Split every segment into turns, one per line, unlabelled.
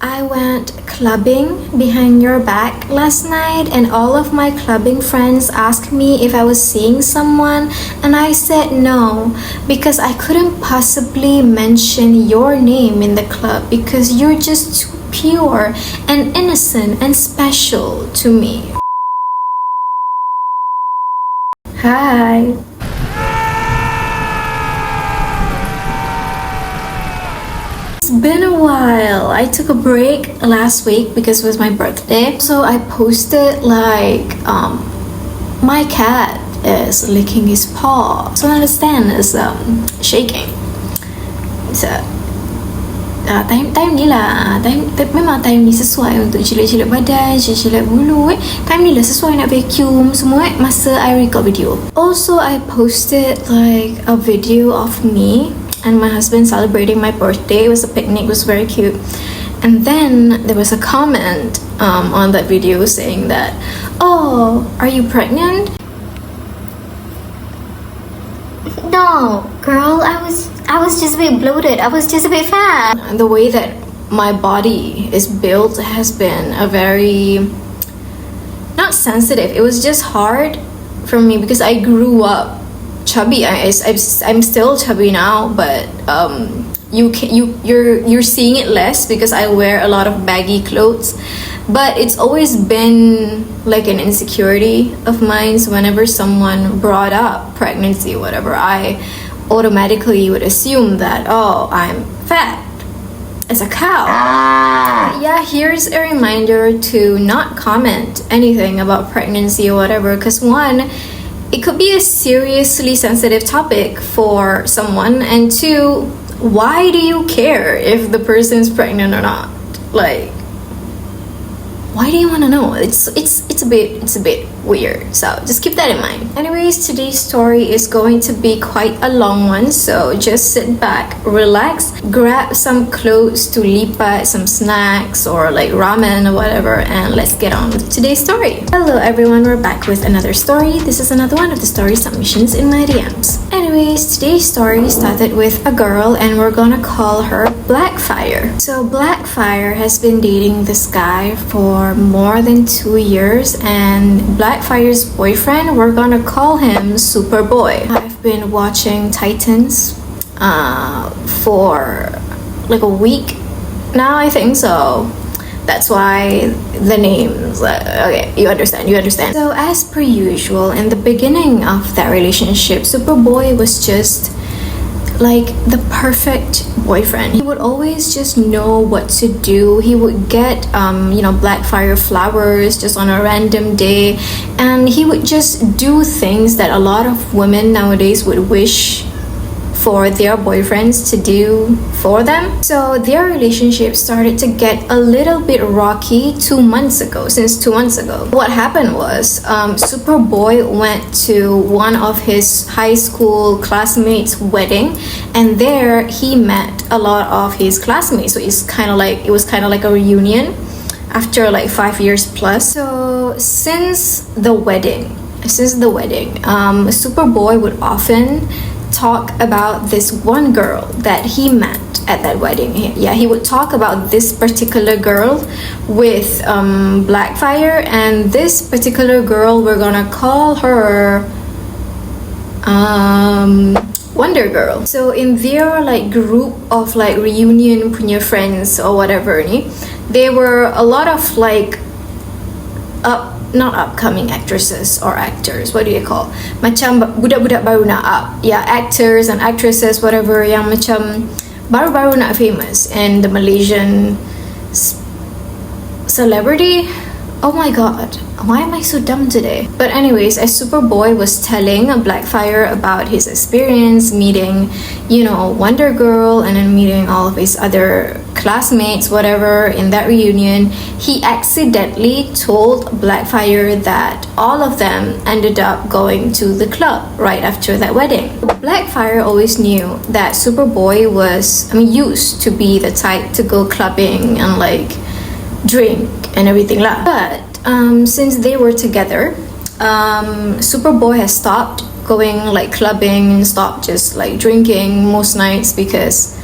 I went clubbing behind your back last night, and all of my clubbing friends asked me if I was seeing someone, and I said no because I couldn't possibly mention your name in the club because you're just too pure and innocent and special to me. Hi. It's been a while. I took a break last week because it was my birthday. So I posted like my cat is licking his paw. So I understand is shaking. So time ni lah, memang time ni sesuai untuk jilat-jilat badan, jilat bulu Time ni lah sesuai nak vacuum semua masa I record video. Also I posted like a video of me and my husband celebrating my birthday. It was a picnic, it was very cute. And then there was a comment on that video saying that, oh, are you pregnant? No, girl, I was just a bit bloated. I was just a bit fat. The way that my body is built has been a very, not sensitive. It was just hard for me because I grew up chubby. I'm still chubby now, but you're seeing it less because I wear a lot of baggy clothes. But it's always been like an insecurity of mine. So whenever someone brought up pregnancy or whatever, I automatically would assume that, oh, I'm fat as a cow. Yeah, here's a reminder to not comment anything about pregnancy or whatever, because one, it could be a seriously sensitive topic for someone, and two, why do you care if the person's pregnant or not? Like, why do you want to know? It's a bit weird, so just keep that in mind. Anyways, today's story is going to be quite a long one, so just sit back, relax, grab some clothes to lipat, some snacks or like ramen or whatever, and let's get on with today's story. Hello everyone, we're back with another story. This is another one of the story submissions in my DMs. Anyways, today's story started with a girl, and we're gonna call her Blackfire. So Blackfire has been dating this guy for more than 2 years, and Blackfire's boyfriend, we're gonna call him Superboy. I've been watching Titans for like a week now, I think, so that's why the names, okay, you understand. So as per usual, in the beginning of that relationship, Superboy was just like the perfect boyfriend. He would always just know what to do. He would get Blackfire flowers just on a random day, and he would just do things that a lot of women nowadays would wish for their boyfriends to do for them. So their relationship started to get a little bit rocky 2 months ago. What happened was Superboy went to one of his high school classmates' wedding, and there he met a lot of his classmates. So it was kind of like a reunion after like 5 years plus. So since the wedding, Superboy would often talk about this one girl that he met at that wedding. He would talk about this particular girl with Blackfire, and this particular girl, we're gonna call her Wonder Girl. So in their like group of like reunion punya friends or whatever ni, they were a lot of like not upcoming actresses or actors, what do you call, macam budak-budak baru nak up, actors and actresses whatever, yang macam baru-baru nak famous in the Malaysian celebrity. Oh my god, why am I so dumb today? But anyways, as Superboy was telling Blackfire about his experience meeting, Wonder Girl, and then meeting all of his other classmates, whatever, in that reunion, he accidentally told Blackfire that all of them ended up going to the club right after that wedding. Blackfire always knew that Superboy used to be the type to go clubbing and like drink and everything lah. But since they were together, Superboy has stopped going like clubbing and stopped just like drinking most nights because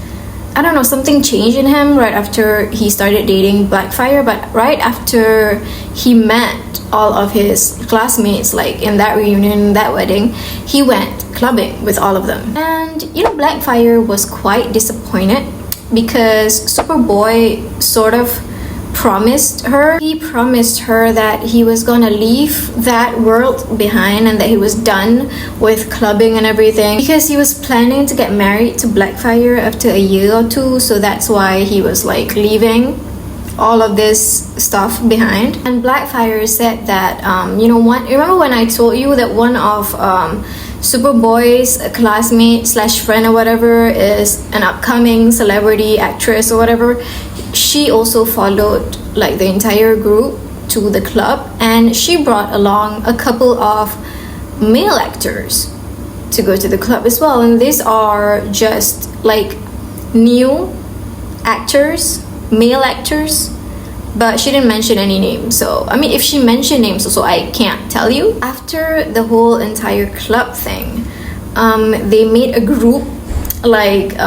I don't know, something changed in him right after he started dating Blackfire. But right after he met all of his classmates, like in that reunion, that wedding, he went clubbing with all of them. And you know, Blackfire was quite disappointed because Superboy sort of promised her that he was gonna leave that world behind and that he was done with clubbing and everything, because he was planning to get married to Blackfire after a year or two. So that's why he was like leaving all of this stuff behind. And Blackfire said that you know, remember when I told you that one of Superboy's classmate slash friend or whatever is an upcoming celebrity actress or whatever? She also followed like the entire group to the club, and she brought along a couple of male actors to go to the club as well. And these are just like new actors, male actors, but she didn't mention any names. So I mean, if she mentioned names also, I can't tell you. After the whole entire club thing, they made a group like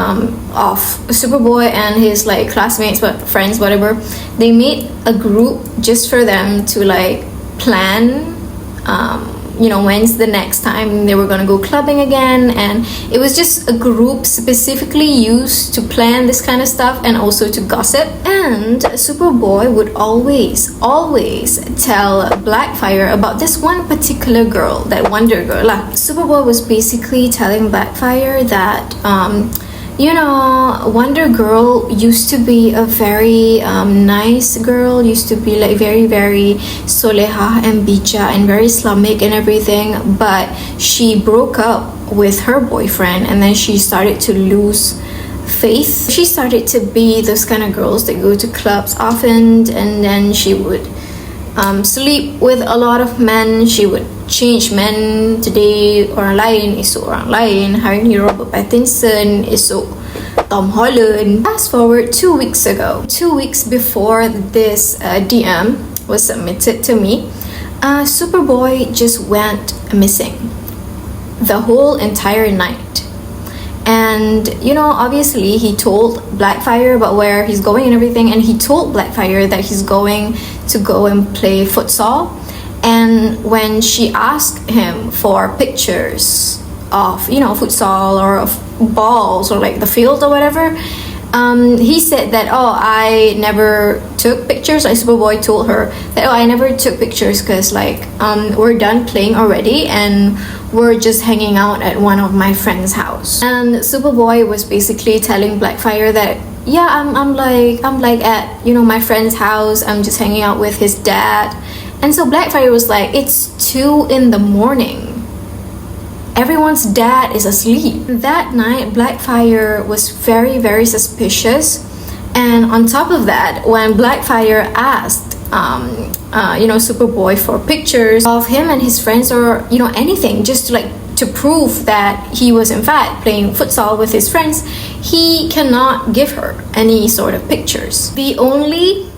of Superboy and his like classmates, but friends, whatever. They made a group just for them to like plan you know, when's the next time they were gonna go clubbing again. And it was just a group specifically used to plan this kind of stuff and also to gossip. And Superboy would always tell Blackfire about this one particular girl, that Wonder Girl lah. Superboy was basically telling Blackfire that you know, Wonder Girl used to be a very nice girl, used to be like very, very soleha and bija and very Islamic and everything, but she broke up with her boyfriend and then she started to lose faith. She started to be those kind of girls that go to clubs often, and then she would sleep with a lot of men. She would change men. Today orang lain, esok orang lain. Hari ni Robert Pattinson, esok Tom Holland. Fast forward 2 weeks ago, 2 weeks before this DM was submitted to me, Superboy just went missing the whole entire night. And you know, obviously he told Blackfire about where he's going and everything, and he told Blackfire that he's going to go and play futsal. And when she asked him for pictures of, you know, futsal or of balls or like the field or whatever, he said that, oh, I never took pictures. Like Superboy told her that, oh, I never took pictures because like we're done playing already and we're just hanging out at one of my friend's house. And Superboy was basically telling Blackfire that, yeah, I'm like at, you know, my friend's house. I'm just hanging out with his dad. And so Blackfire was like, it's 2 a.m. Everyone's dad is asleep. That night, Blackfire was very, very suspicious. And on top of that, when Blackfire asked, you know, Superboy for pictures of him and his friends, or you know, anything, just to prove that he was in fact playing futsal with his friends, he cannot give her any sort of pictures. The only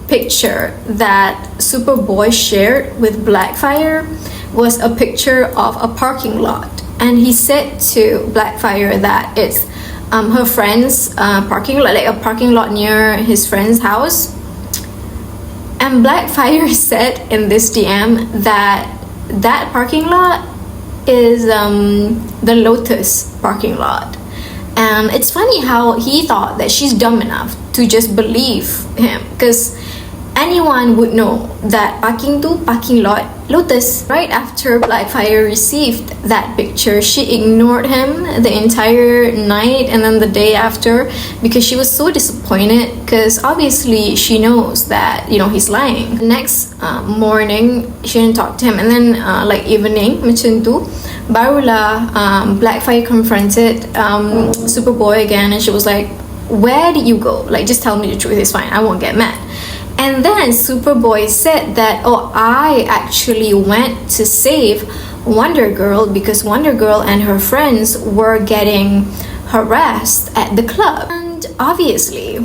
picture that Superboy shared with Blackfire was a picture of a parking lot, and he said to Blackfire that it's her friend's parking lot, like a parking lot near his friend's house. And Blackfire said in this DM that that parking lot is the Lotus parking lot. And it's funny how he thought that she's dumb enough to just believe him, because anyone would know that parking lot Lotus. Right after Blackfire received that picture, she ignored him the entire night and then the day after, because she was so disappointed, because obviously she knows that, you know, he's lying. The next morning she didn't talk to him, and then like evening macam tu barulah Blackfire confronted Superboy again, and she was like, where did you go? Like, just tell me the truth, it's fine, I won't get mad. And then Superboy said that, oh, I actually went to save Wonder Girl because Wonder Girl and her friends were getting harassed at the club. And obviously,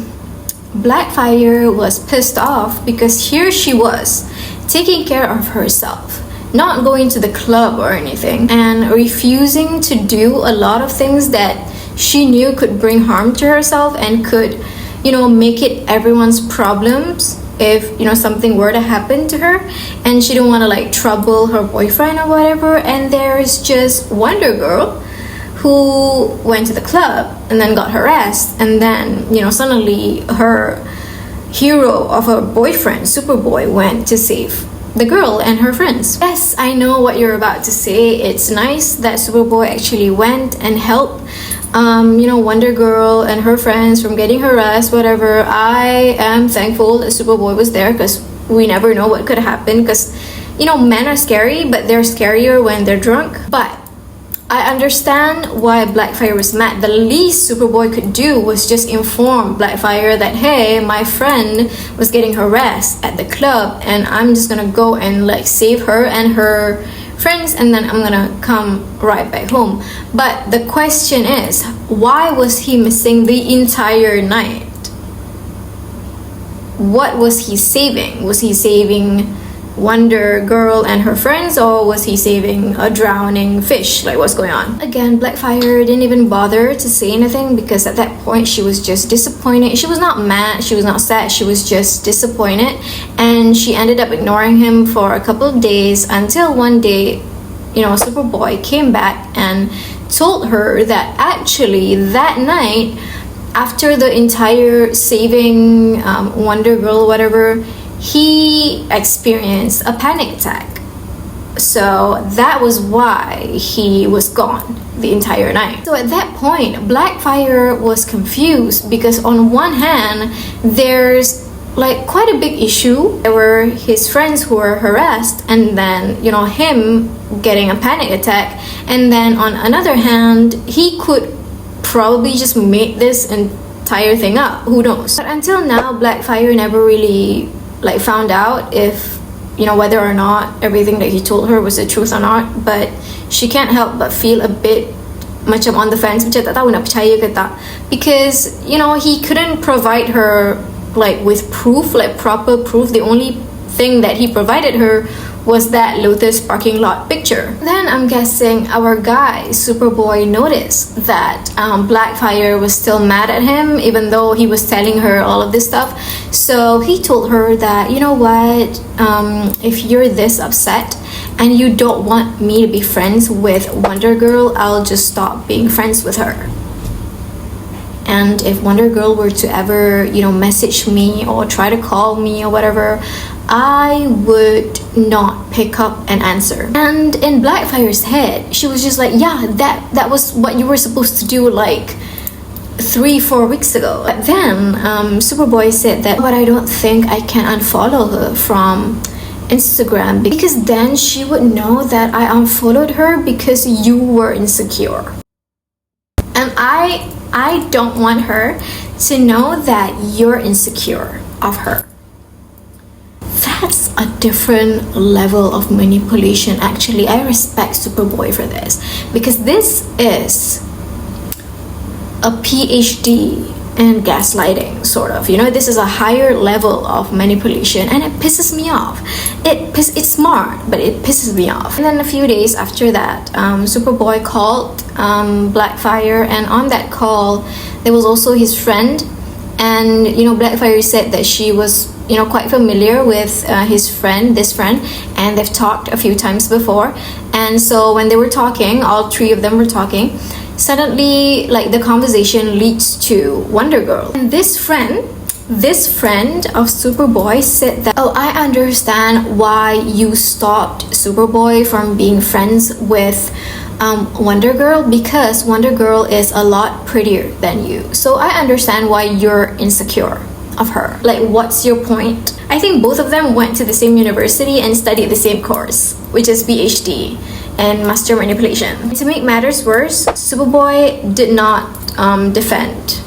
Blackfire was pissed off, because here she was taking care of herself, not going to the club or anything, and refusing to do a lot of things that she knew could bring harm to herself and could, make it everyone's problems if, something were to happen to her, and she didn't want to like trouble her boyfriend or whatever. And there's just Wonder Girl who went to the club and then got harassed, and then, suddenly her hero of her boyfriend, Superboy, went to save the girl and her friends. Yes, I know what you're about to say. It's nice that Superboy actually went and helped Wonder Girl and her friends from getting harassed, whatever. I am thankful that Superboy was there, because we never know what could happen, because men are scary, but they're scarier when they're drunk. But I understand why Blackfire was mad. The least Superboy could do was just inform Blackfire that, hey, my friend was getting harassed at the club, and I'm just gonna go and like save her and her friends, and then I'm gonna come right back home. But the question is, why was he missing the entire night? What was he saving? Was he saving Wonder Girl and her friends, or was he saving a drowning fish? Like, what's going on? Again, Blackfire didn't even bother to say anything, because at that point she was just disappointed. She was not mad, she was not sad, she was just disappointed, and she ended up ignoring him for a couple of days, until one day, Superboy came back and told her that actually that night, after the entire saving Wonder Girl, whatever, he experienced a panic attack. So that was why he was gone the entire night. So at that point, Blackfire was confused, because on one hand, there's like quite a big issue. There were his friends who were harassed, and then him getting a panic attack, and then on another hand, he could probably just make this entire thing up. Who knows? But until now, Blackfire never really like found out if whether or not everything that he told her was the truth or not. But she can't help but feel a bit macam on the fence, macam tak tahu nak percaya ke tak, because he couldn't provide her like with proof, like proper proof. The only thing that he provided her was that Lotus parking lot picture. Then I'm guessing our guy Superboy noticed that Blackfire was still mad at him, even though he was telling her all of this stuff. So he told her that, if you're this upset and you don't want me to be friends with Wonder Girl, I'll just stop being friends with her. And if Wonder Girl were to ever, message me or try to call me or whatever, I would not pick up and answer. And in Blackfire's head, she was just like, yeah, that was what you were supposed to do like 3-4 weeks ago. But then Superboy said that, but I don't think I can unfollow her from Instagram, because then she would know that I unfollowed her because you were insecure. And I don't want her to know that you're insecure of her. That's a different level of manipulation. Actually, I respect Superboy for this, because this is a PhD in gaslighting, sort of. This is a higher level of manipulation, and it pisses me off. It's smart, but it pisses me off. And then a few days after that, Superboy called Blackfire, and on that call, there was also his friend. And Blackfire said that she was quite familiar with this friend, and they've talked a few times before. And so when they were talking, all three of them were talking, suddenly like the conversation leads to Wonder Girl. And this friend of Superboy said that, oh, I understand why you stopped Superboy from being friends with Wonder Girl, because Wonder Girl is a lot prettier than you. So I understand why you're insecure of her. Like, what's your point? I think both of them went to the same university and studied the same course, which is PhD and master manipulation. To make matters worse, Superboy did not defend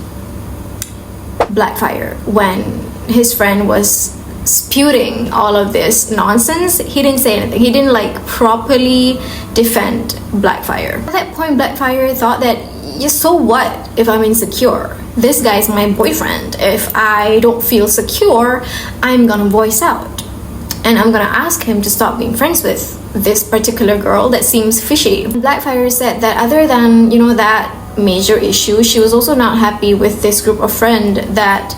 Blackfire when his friend was spewing all of this nonsense. He didn't say anything. He didn't like properly defend Blackfire. At that point, Blackfire thought that, yeah, so what if I'm insecure? This guy's my boyfriend. If I don't feel secure, I'm gonna voice out, and I'm gonna ask him to stop being friends with this particular girl that seems fishy. Blackfire said that other than that major issues. She was also not happy with this group of friend that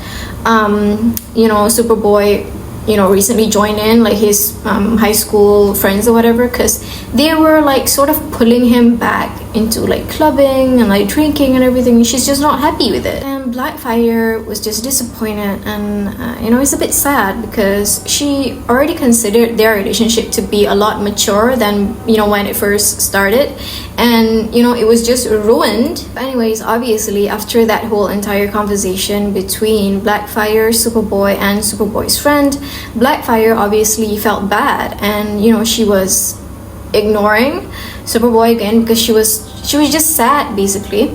Superboy recently joined in, like his high school friends or whatever, because they were like sort of pulling him back into like clubbing and like drinking and everything. She's just not happy with it, and Blackfire was just disappointed, and it's a bit sad because she already considered their relationship to be a lot mature than when it first started, and it was just ruined. But anyways, obviously after that whole entire conversation between Blackfire, Superboy, and Superboy's friend, Blackfire obviously felt bad, and she was ignoring Superboy again because she was just sad basically,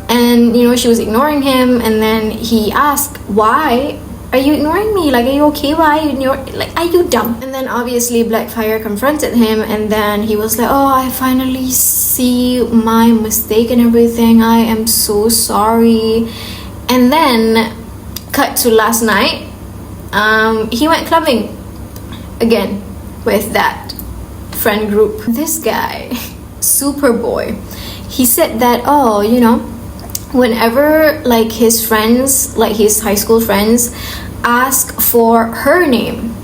and she was ignoring him. And then he asked, why are you ignoring me? Like, are you okay? Why are you dumb? And then obviously Blackfire confronted him, and then he was like, oh, I finally see my mistake and everything, I am so sorry. And then cut to last night, he went clubbing again with that friend group. This guy, Superboy, he said that, whenever like his friends, like his high school friends, ask for her name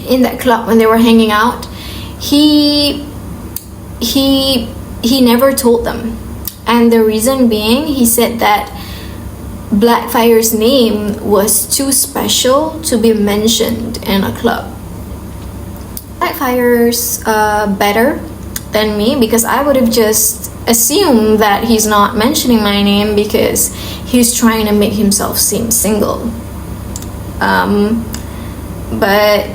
in that club when they were hanging out, he never told them. And the reason being, he said that Blackfire's name was too special to be mentioned in a club. Blackfire's better than me because I would have just assumed that he's not mentioning my name because he's trying to make himself seem single. But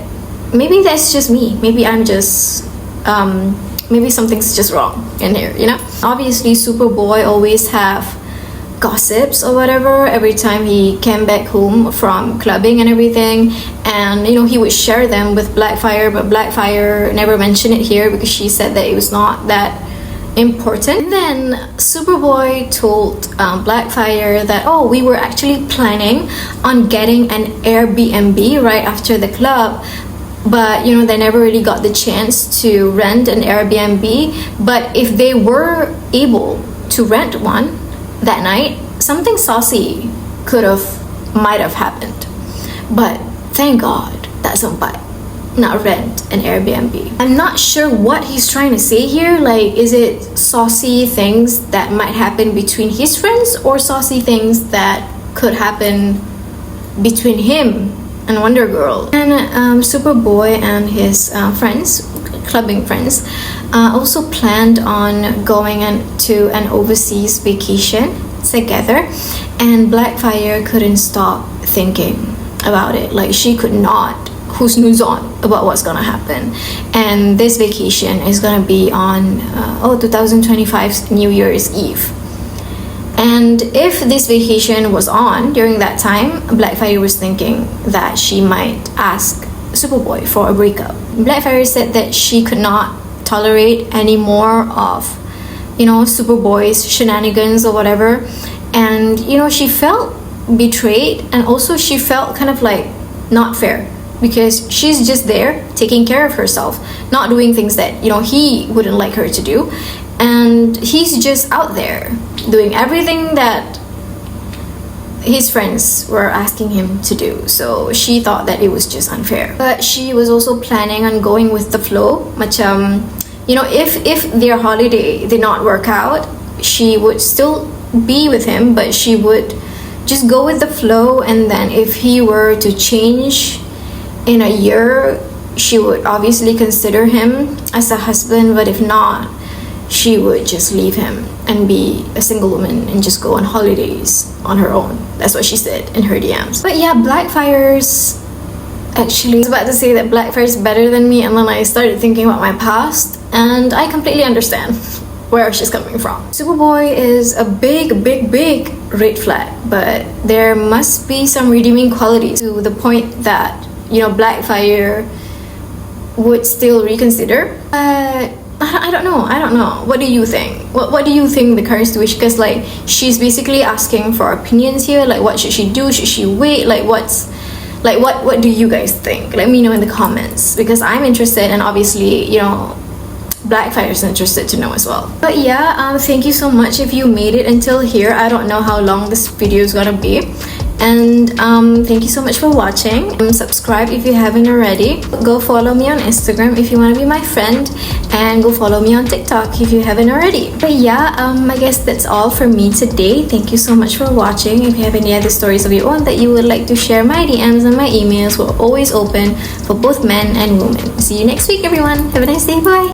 maybe that's just me. Maybe I'm just maybe something's just wrong in here, Obviously Superboy always have gossips or whatever every time he came back home from clubbing and everything, and he would share them with Blackfire, but Blackfire never mentioned it here because she said that it was not that important. And then Superboy told Blackfire that, oh, we were actually planning on getting an Airbnb right after the club, but they never really got the chance to rent an Airbnb. But if they were able to rent one that night, something saucy might have happened. But thank God that somebody not rent an Airbnb. I'm not sure what he's trying to say here. Like, is it saucy things that might happen between his friends, or saucy things that could happen between him and Wonder Girl? And Superboy and his friends, clubbing friends, also planned on going to an overseas vacation together, and Blackfire couldn't stop thinking about it. Like, she could not snooze on about what's gonna happen. And this vacation is gonna be on 2025's New Year's Eve. And if this vacation was on during that time, Blackfire was thinking that she might ask Superboy for a breakup. Blackfire said that she could not tolerate any more of Superboy's shenanigans or whatever, and she felt betrayed, and also she felt kind of like not fair because she's just there taking care of herself, not doing things that he wouldn't like her to do, and he's just out there doing everything that his friends were asking him to do. So she thought that it was just unfair. But she was also planning on going with the flow. If their holiday did not work out, she would still be with him, but she would just go with the flow. And then if he were to change in a year, she would obviously consider him as a husband, but if not, she would just leave him and be a single woman and just go on holidays on her own. That's what she said in her DMs. But yeah, Blackfire's actually, I was about to say that Blackfire's better than me, and then I started thinking about my past, and I completely understand where she's coming from. Superboy is a big red flag, but there must be some redeeming qualities to the point that Blackfire would still reconsider. I don't know. What do you think? What do you think the current situation? Because like, she's basically asking for opinions here. Like, what should she do? Should she wait? Like, what do you guys think? Let me know in the comments, because I'm interested, and obviously Blackfire is interested to know as well. But yeah, thank you so much if you made it until here. I don't know how long this video is gonna be. And thank you so much for watching. Subscribe if you haven't already. Go follow me on Instagram if you want to be my friend, and go follow me on TikTok if you haven't already. But yeah, I guess that's all for me today. Thank you so much for watching. If you have any other stories of your own that you would like to share, my DMs and my emails were always open for both men and women. See you next week, everyone. Have a nice day. Bye.